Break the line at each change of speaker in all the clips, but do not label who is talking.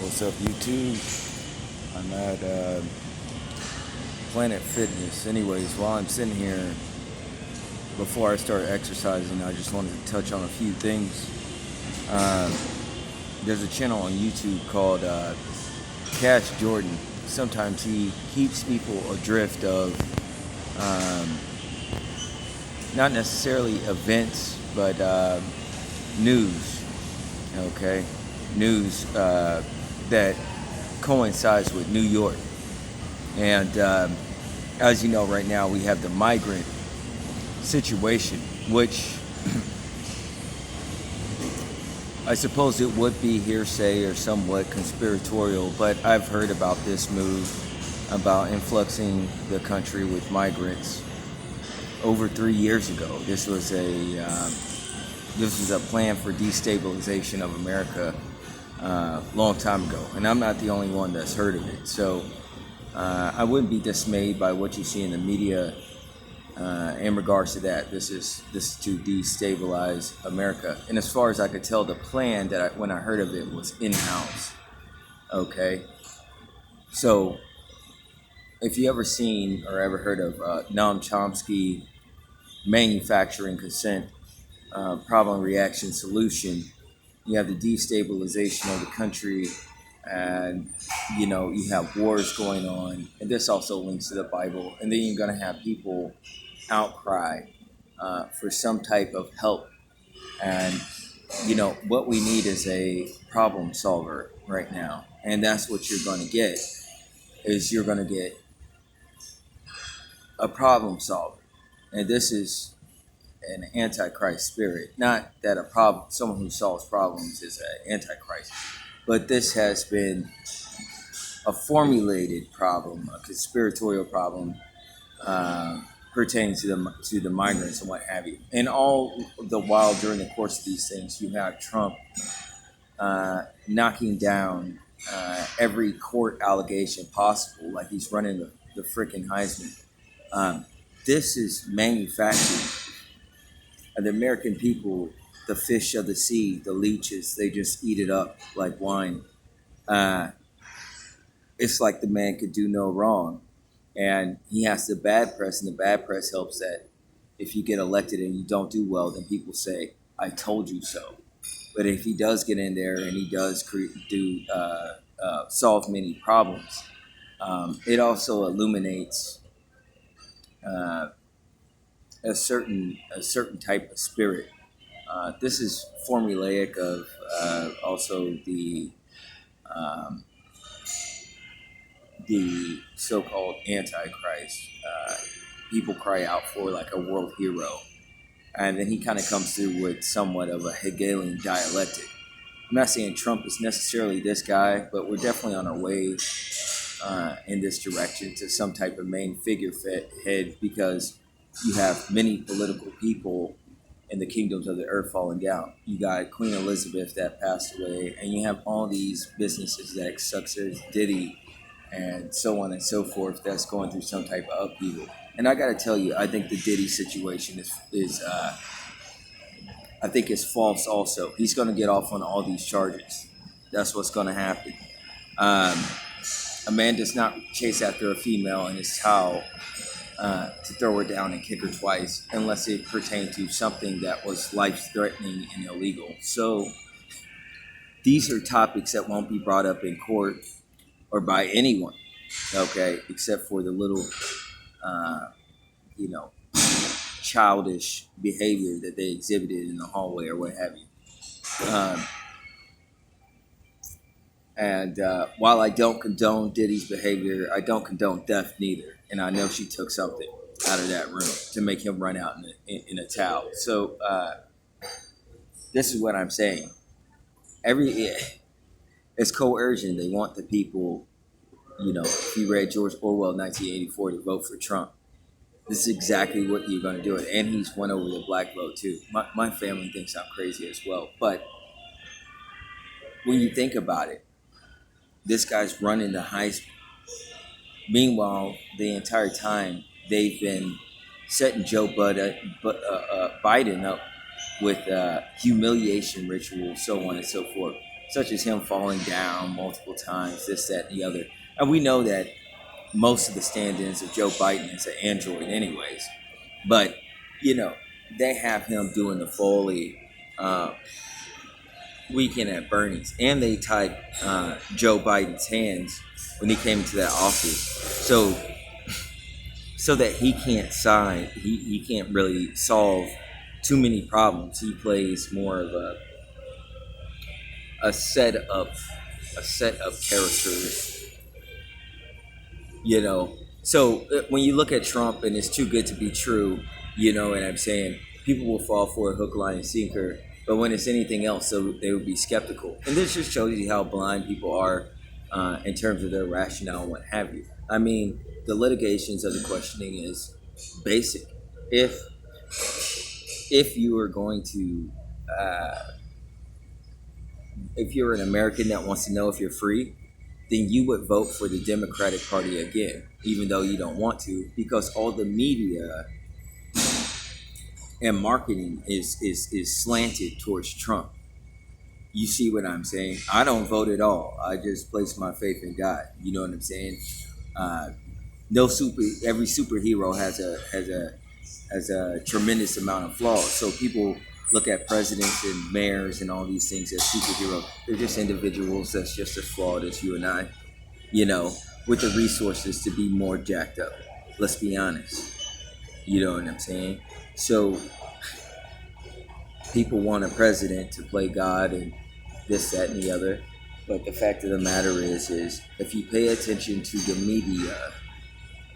What's up, YouTube? I'm at Planet Fitness. Anyways, while I'm sitting here, before I start exercising, I just wanted to touch on a few things. There's a channel on YouTube called Cash Jordan. Sometimes he keeps people adrift of not necessarily events, but news. Okay, news that coincides with New York. And as you know, right now we have the migrant situation, which I suppose it would be hearsay or somewhat conspiratorial, but I've heard about this move about influxing the country with migrants over 3 years ago. This was a plan for destabilization of America long time ago, and I'm not the only one that's heard of it. So I wouldn't be dismayed by what you see in the media in regards to that. This is to destabilize America. And as far as I could tell, the plan when I heard of it was in-house. Okay, so if you ever seen or ever heard of Noam Chomsky manufacturing consent, problem reaction solution, you have the destabilization of the country, and you have wars going on, and this also links to the Bible. And then you're going to have people outcry for some type of help. And what we need is a problem solver right now, and that's what you're going to get. You're going to get a problem solver, and this is an antichrist spirit. Not that someone who solves problems is an antichrist, but this has been a formulated problem, a conspiratorial problem pertaining to the migrants and what have you. And all the while, during the course of these things, you have Trump knocking down every court allegation possible, like he's running the freaking Heisman. This is manufactured. The American people, the fish of the sea, the leeches, they just eat it up like wine. It's like the man could do no wrong. And he has the bad press, and the bad press helps that if you get elected and you don't do well, then people say, I told you so. But if he does get in there and he does solve many problems, it also illuminates a certain type of spirit. This is formulaic of also the so-called antichrist. People cry out for like a world hero, and then he kind of comes through with somewhat of a Hegelian dialectic. I'm not saying Trump is necessarily this guy, but we're definitely on our way in this direction to some type of main figurehead, because you have many political people in the kingdoms of the earth falling down. You got Queen Elizabeth that passed away, and you have all these businesses that such as Diddy and so on and so forth that's going through some type of upheaval. And I got to tell you, I think the Diddy situation is I think it's false also. He's going to get off on all these charges. That's what's going to happen. A man does not chase after a female in his towel to throw her down and kick her twice, unless it pertained to something that was life-threatening and illegal. So these are topics that won't be brought up in court or by anyone, okay, except for the little, childish behavior that they exhibited in the hallway or what have you. And while I don't condone Diddy's behavior, I don't condone theft neither. And I know she took something out of that room to make him run out in a towel. So this is what I'm saying. It's coercion. They want the people, if you read George Orwell 1984, to vote for Trump. This is exactly what you're going to do. It. And he's won over the black vote too. My family thinks I'm crazy as well. But when you think about it, this guy's running the Heisman. Meanwhile, the entire time they've been setting Joe Biden up with humiliation rituals, so on and so forth. such as him falling down multiple times, this, that, and the other. And we know that most of the stand-ins of Joe Biden is an android anyways. But, they have him doing the Foley weekend at Bernie's. And they tied Joe Biden's hands when he came into that office. So that he can't he can't really solve too many problems. He plays more of a set of characters, So when you look at Trump and it's too good to be true, and I'm saying people will fall for a hook, line, and sinker. But when it's anything else, so they would be skeptical. And this just shows you how blind people are in terms of their rationale and what have you. I mean, the litigations of the questioning is basic. If you are going to, if you're an American that wants to know if you're free, then you would vote for the Democratic Party again, even though you don't want to, because all the media and marketing is slanted towards Trump. You see what I'm saying? I don't vote at all. I just place my faith in God. You know what I'm saying? Every superhero has a tremendous amount of flaws. So people look at presidents and mayors and all these things as superheroes. They're just individuals that's just as flawed as you and I, with the resources to be more jacked up. Let's be honest. You know what I'm saying? So people want a president to play God and this, that, and the other. But the fact of the matter is if you pay attention to the media,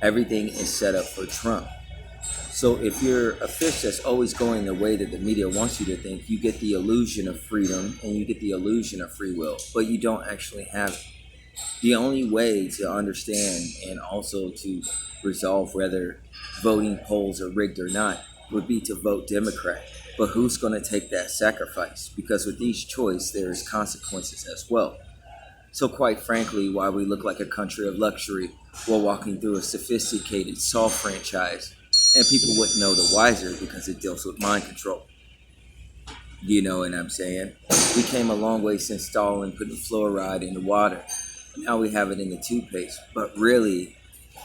everything is set up for Trump. So if you're a fish that's always going the way that the media wants you to think, you get the illusion of freedom and you get the illusion of free will, but you don't actually have it. The only way to understand and also to resolve whether voting polls are rigged or not would be to vote Democrat. But who's going to take that sacrifice? Because with each choice, there's consequences as well. So quite frankly, why we look like a country of luxury while walking through a sophisticated soft franchise, and people wouldn't know the wiser because it deals with mind control. You know what I'm saying? We came a long way since Stalin putting fluoride in the water. Now we have it in the toothpaste. But really,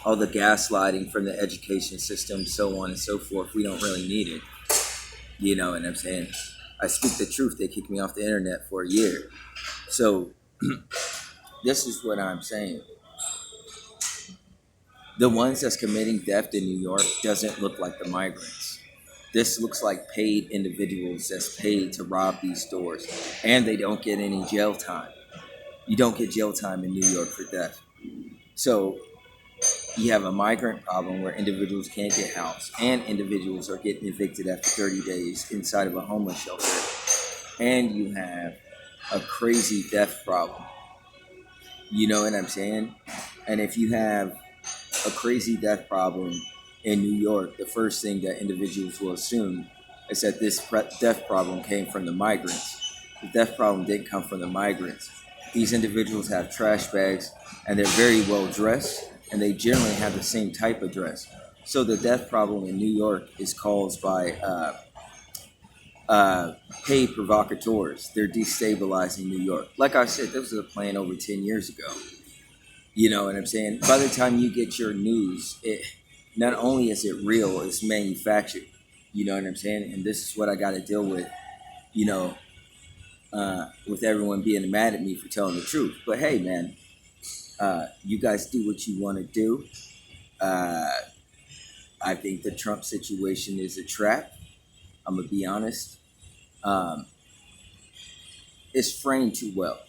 all the gaslighting from the education system, so on and so forth, we don't really need it. You know what I'm saying? I speak the truth. They kicked me off the internet for a year. So this is what I'm saying. The ones that's committing theft in New York doesn't look like the migrants. This looks like paid individuals that's paid to rob these stores. And they don't get any jail time. You don't get jail time in New York for theft. So you have a migrant problem where individuals can't get housed and individuals are getting evicted after 30 days inside of a homeless shelter. And you have a crazy theft problem. You know what I'm saying? And if you have a crazy death problem in New York, the first thing that individuals will assume is that this death problem came from the migrants. The death problem didn't come from the migrants. These individuals have trash bags and they're very well dressed and they generally have the same type of dress. So the death problem in New York is caused by paid provocateurs. They're destabilizing New York. Like I said, this was a plan over 10 years ago. You know what I'm saying? By the time you get your news, it not only is it real, it's manufactured. You know what I'm saying? And this is what I got to deal with, with everyone being mad at me for telling the truth. But hey, man, you guys do what you want to do. I think the Trump situation is a trap. I'm going to be honest. It's framed too well.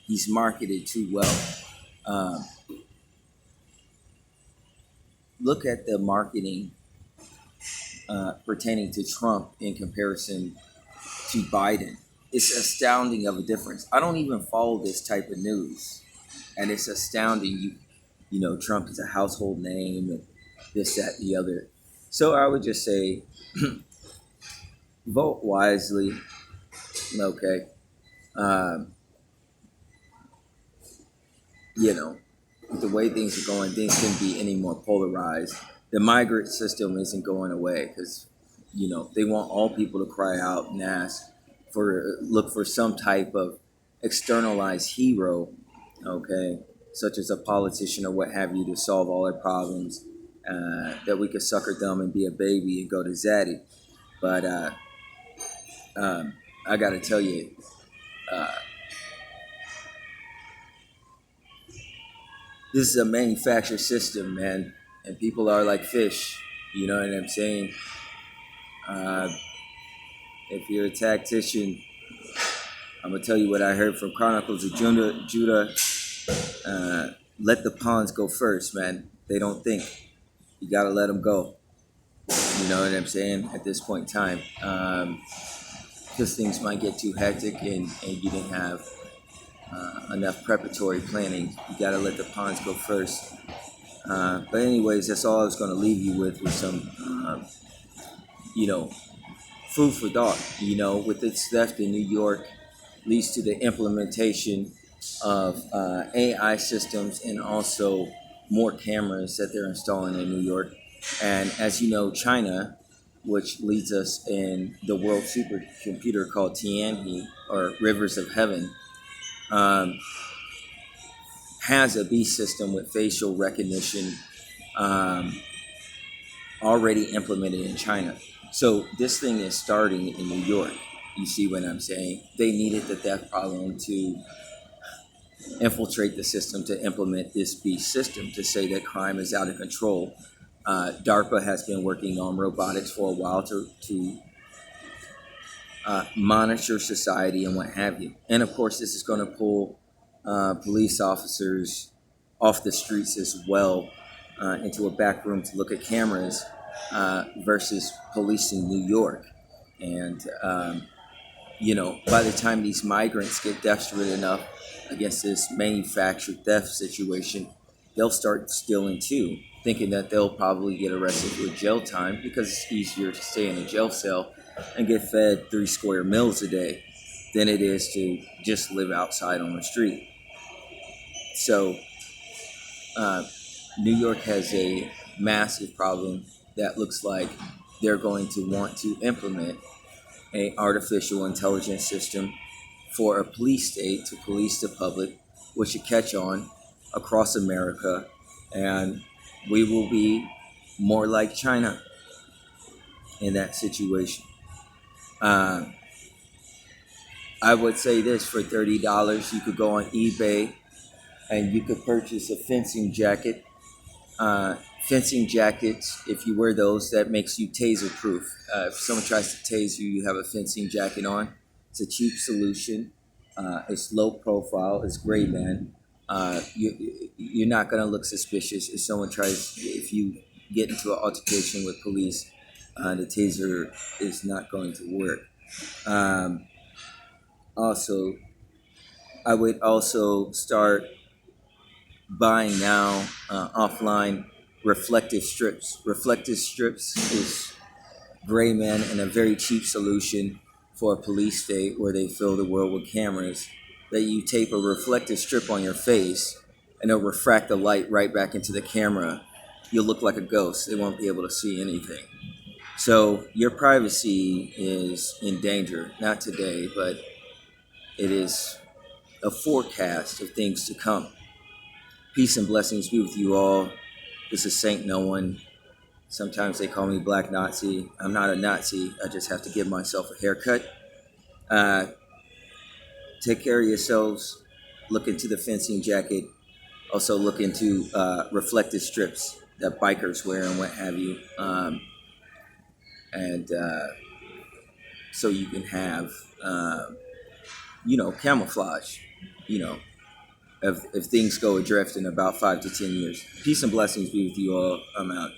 He's marketed too well. Look at the marketing pertaining to Trump in comparison to Biden. It's astounding of a difference. I don't even follow this type of news. And it's astounding. Trump is a household name and this, that, and the other. So I would just say, vote wisely. Okay. The way things are going, things couldn't be any more polarized. The migrant system isn't going away because, they want all people to cry out and look for some type of externalized hero, okay, such as a politician or what have you, to solve all our problems, that we could sucker thumb and be a baby and go to Zaddy. But I got to tell you, uh, this is a manufactured system, man, and people are like fish. You know what I'm saying? Uh, if you're a tactician, I'm gonna tell you what I heard from Chronicles of Judah. Let the pawns go first, man. They don't think. You gotta let them go. You know what I'm saying? At this point in time, because things might get too hectic and you didn't have enough preparatory planning. You gotta let the pawns go first. But anyways, that's all I was gonna leave you with some, you know, food for thought. You know, with its theft in New York, leads to the implementation of AI systems and also more cameras that they're installing in New York. And as you know, China, which leads us in the world supercomputer called Tianhe, or Rivers of Heaven, um, has a beast system with facial recognition um, already implemented in China. So this thing is starting in New York. You see what I'm saying? They needed the theft problem to infiltrate the system to implement this beast system to say that crime is out of control. DARPA has been working on robotics for a while to monitor society and what have you. And of course, this is going to pull police officers off the streets as well into a back room to look at cameras versus policing New York. And you know, by the time these migrants get desperate enough against this manufactured theft situation, they'll start stealing too, thinking that they'll probably get arrested for jail time because it's easier to stay in a jail cell and get fed 3 square meals a day than it is to just live outside on the street. So, New York has a massive problem that looks like they're going to want to implement a artificial intelligence system for a police state to police the public, which should catch on across America, and we will be more like China in that situation. Uh, I would say this: for $30, you could go on eBay and you could purchase a fencing jacket. Fencing jackets, if you wear those, that makes you taser proof. If someone tries to tase you, you have a fencing jacket on. It's a cheap solution. It's low profile. It's gray, man. You're not going to look suspicious if someone tries, if you get into an altercation with police, the taser is not going to work. Also, I would also start buying now offline reflective strips. Reflective strips is gray, man, and a very cheap solution for a police state where they fill the world with cameras. That you tape a reflective strip on your face and it'll refract the light right back into the camera. You'll look like a ghost. They won't be able to see anything. So your privacy is in danger. Not today, but it is a forecast of things to come. Peace and blessings be with you all. This is Saint No One. Sometimes they call me Black Nazi. I'm not a Nazi. I just have to give myself a haircut. Take care of yourselves. Look into the fencing jacket. Also look into reflective strips that bikers wear and what have you. And so you can have, camouflage, if things go adrift in about 5 to 10 years. Peace and blessings be with you all. I'm out.